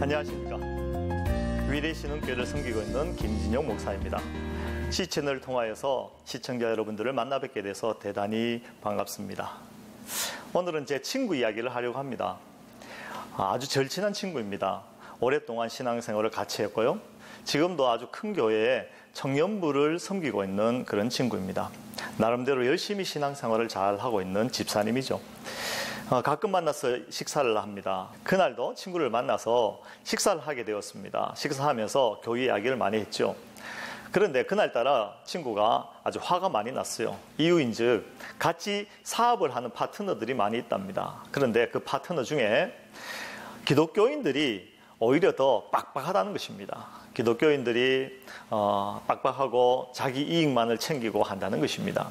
안녕하십니까. 위대히 신흥교회를 섬기고 있는 김진영 목사입니다. 시채널을 통하여서 시청자 여러분들을 만나 뵙게 돼서 대단히 반갑습니다. 오늘은 제 친구 이야기를 하려고 합니다. 아주 절친한 친구입니다. 오랫동안 신앙생활을 같이 했고요. 지금도 아주 큰 교회에 청년부를 섬기고 있는 그런 친구입니다. 나름대로 열심히 신앙생활을 잘 하고 있는 집사님이죠. 가끔 만나서 식사를 합니다. 그날도 친구를 만나서 식사를 하게 되었습니다. 식사하면서 교회 이야기를 많이 했죠. 그런데 그날따라 친구가 아주 화가 많이 났어요. 이유인즉 같이 사업을 하는 파트너들이 많이 있답니다. 그런데 그 파트너 중에 기독교인들이 오히려 더 빡빡하다는 것입니다. 기독교인들이 빡빡하고 자기 이익만을 챙기고 한다는 것입니다.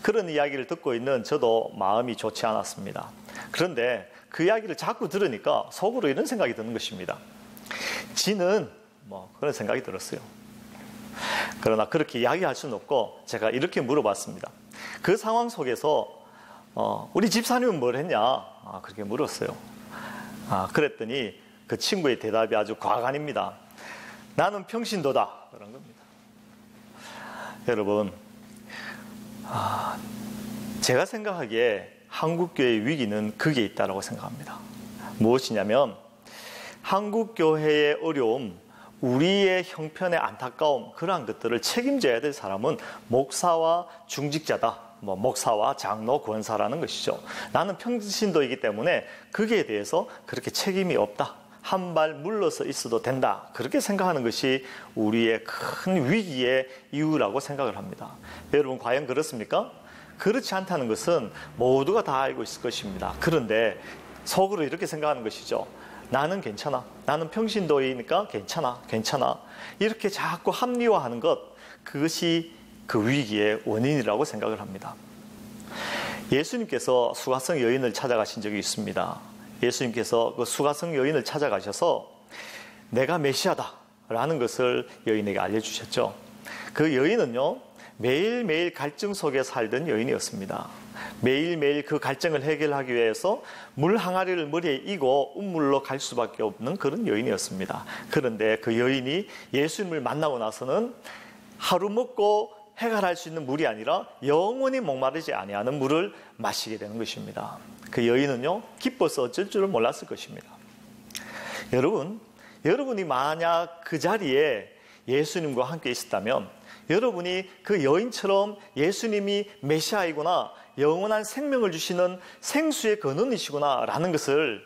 그런 이야기를 듣고 있는 저도 마음이 좋지 않았습니다. 그런데 그 이야기를 자꾸 들으니까 속으로 이런 생각이 드는 것입니다. 지는 그런 생각이 들었어요. 그러나 그렇게 이야기할 수는 없고 제가 이렇게 물어봤습니다. 그 상황 속에서 우리 집사님은 뭘 했냐? 그렇게 물었어요. 그랬더니 그 친구의 대답이 아주 과간입니다. 나는 평신도다. 그런 겁니다. 여러분, 제가 생각하기에 한국교회의 위기는 그게 있다고 생각합니다. 무엇이냐면 한국교회의 어려움, 우리의 형편의 안타까움, 그러한 것들을 책임져야 될 사람은 목사와 중직자다. 목사와 장로, 권사라는 것이죠. 나는 평신도이기 때문에 거기에 대해서 그렇게 책임이 없다. 한 발 물러서 있어도 된다. 그렇게 생각하는 것이 우리의 큰 위기의 이유라고 생각을 합니다. 여러분, 과연 그렇습니까? 그렇지 않다는 것은 모두가 다 알고 있을 것입니다. 그런데 속으로 이렇게 생각하는 것이죠. 나는 괜찮아. 나는 평신도이니까 괜찮아. 이렇게 자꾸 합리화하는 것, 그것이 그 위기의 원인이라고 생각을 합니다. 예수님께서 수가성 여인을 찾아가신 적이 있습니다. 예수님께서 그 수가성 여인을 찾아가셔서 내가 메시아다 라는 것을 여인에게 알려주셨죠. 그 여인은요, 매일매일 갈증 속에 살던 여인이었습니다. 매일매일 그 갈증을 해결하기 위해서 물 항아리를 머리에 이고 운물로 갈 수밖에 없는 그런 여인이었습니다. 그런데 그 여인이 예수님을 만나고 나서는 하루 먹고 해결할 수 있는 물이 아니라 영원히 목마르지 아니하는 물을 마시게 되는 것입니다. 그 여인은요, 기뻐서 어쩔 줄을 몰랐을 것입니다. 여러분이 만약 그 자리에 예수님과 함께 있었다면 여러분이 그 여인처럼 예수님이 메시아이구나, 영원한 생명을 주시는 생수의 근원이시구나 라는 것을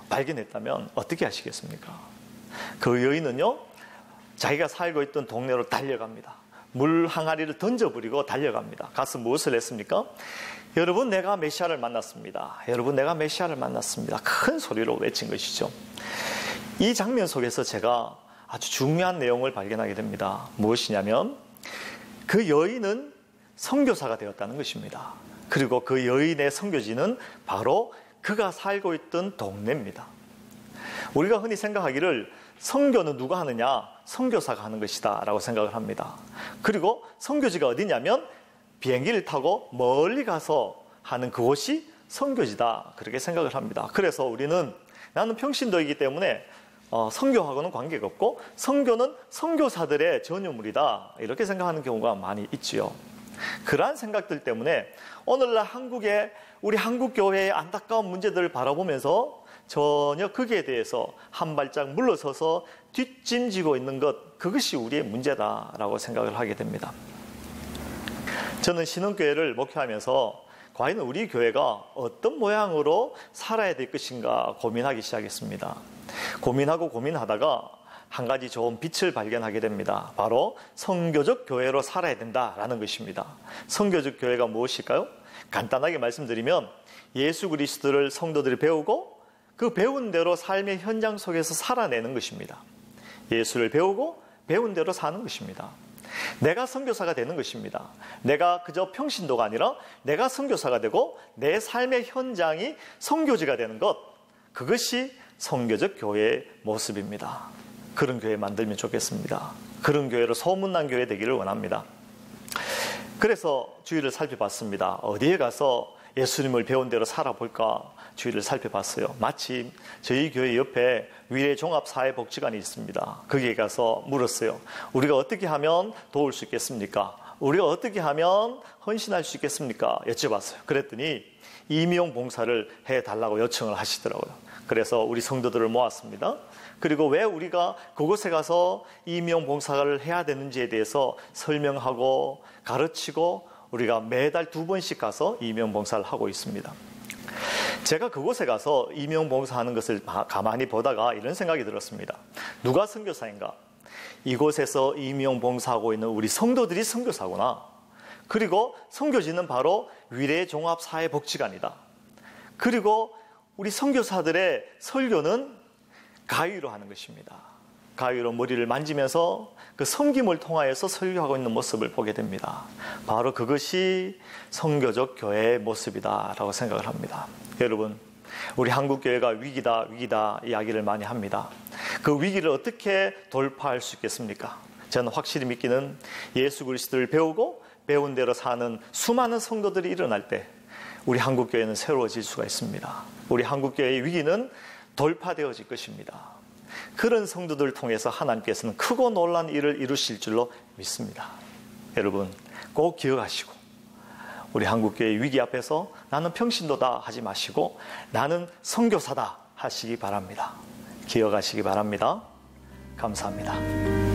발견했다면 어떻게 하시겠습니까? 그 여인은요, 자기가 살고 있던 동네로 달려갑니다. 물 항아리를 던져버리고 달려갑니다. 가서 무엇을 했습니까? 여러분, 내가 메시아를 만났습니다. 여러분, 내가 메시아를 만났습니다. 큰 소리로 외친 것이죠. 이 장면 속에서 제가 아주 중요한 내용을 발견하게 됩니다. 무엇이냐면 그 여인은 선교사가 되었다는 것입니다. 그리고 그 여인의 선교지는 바로 그가 살고 있던 동네입니다. 우리가 흔히 생각하기를 선교는 누가 하느냐? 선교사가 하는 것이다 라고 생각을 합니다. 그리고 선교지가 어디냐면 비행기를 타고 멀리 가서 하는 그곳이 선교지다, 그렇게 생각을 합니다. 그래서 우리는 나는 평신도이기 때문에 선교하고는 관계가 없고 선교는 선교사들의 전유물이다, 이렇게 생각하는 경우가 많이 있지요. 그러한 생각들 때문에 오늘날 우리 한국교회의 안타까운 문제들을 바라보면서 전혀 거기에 대해서 한 발짝 물러서서 뒷짐지고 있는 것, 그것이 우리의 문제다라고 생각을 하게 됩니다. 저는 신흥교회를 목회하면서 과연 우리 교회가 어떤 모양으로 살아야 될 것인가 고민하기 시작했습니다. 고민하고 고민하다가 한 가지 좋은 빛을 발견하게 됩니다. 바로 선교적 교회로 살아야 된다라는 것입니다. 선교적 교회가 무엇일까요? 간단하게 말씀드리면 예수 그리스도를 성도들이 배우고 그 배운 대로 삶의 현장 속에서 살아내는 것입니다. 예수를 배우고 배운 대로 사는 것입니다. 내가 선교사가 되는 것입니다. 내가 그저 평신도가 아니라 내가 선교사가 되고 내 삶의 현장이 선교지가 되는 것, 그것이 선교적 교회의 모습입니다. 그런 교회 만들면 좋겠습니다. 그런 교회로 소문난 교회 되기를 원합니다. 그래서 주위를 살펴봤습니다. 어디에 가서 예수님을 배운 대로 살아볼까? 주위를 살펴봤어요. 마침 저희 교회 옆에 위례종합사회복지관이 있습니다. 거기에 가서 물었어요. 우리가 어떻게 하면 도울 수 있겠습니까? 우리가 어떻게 하면 헌신할 수 있겠습니까? 여쭤봤어요. 그랬더니 임용 봉사를 해달라고 요청을 하시더라고요. 그래서 우리 성도들을 모았습니다. 그리고 왜 우리가 그곳에 가서 임용 봉사를 해야 되는지에 대해서 설명하고 가르치고 우리가 매달 2번씩 가서 임용 봉사를 하고 있습니다. 제가 그곳에 가서 임용 봉사하는 것을 가만히 보다가 이런 생각이 들었습니다. 누가 선교사인가? 이곳에서 임용 봉사하고 있는 우리 성도들이 선교사구나. 그리고 선교지는 바로 위례종합사회복지관이다. 그리고 우리 선교사들의 설교는 가위로 하는 것입니다. 가위로 머리를 만지면서 그 섬김을 통하여서 설교하고 있는 모습을 보게 됩니다. 바로 그것이 선교적 교회의 모습이다라고 생각을 합니다. 여러분, 우리 한국교회가 위기다 이야기를 많이 합니다. 그 위기를 어떻게 돌파할 수 있겠습니까? 저는 확실히 믿기는 예수 그리스도를 배우고 배운 대로 사는 수많은 성도들이 일어날 때 우리 한국교회는 새로워질 수가 있습니다. 우리 한국교회의 위기는 돌파되어질 것입니다. 그런 성도들을 통해서 하나님께서는 크고 놀라운 일을 이루실 줄로 믿습니다. 여러분 꼭 기억하시고 우리 한국교회의 위기 앞에서 나는 평신도다 하지 마시고 나는 선교사다 하시기 바랍니다. 기억하시기 바랍니다. 감사합니다.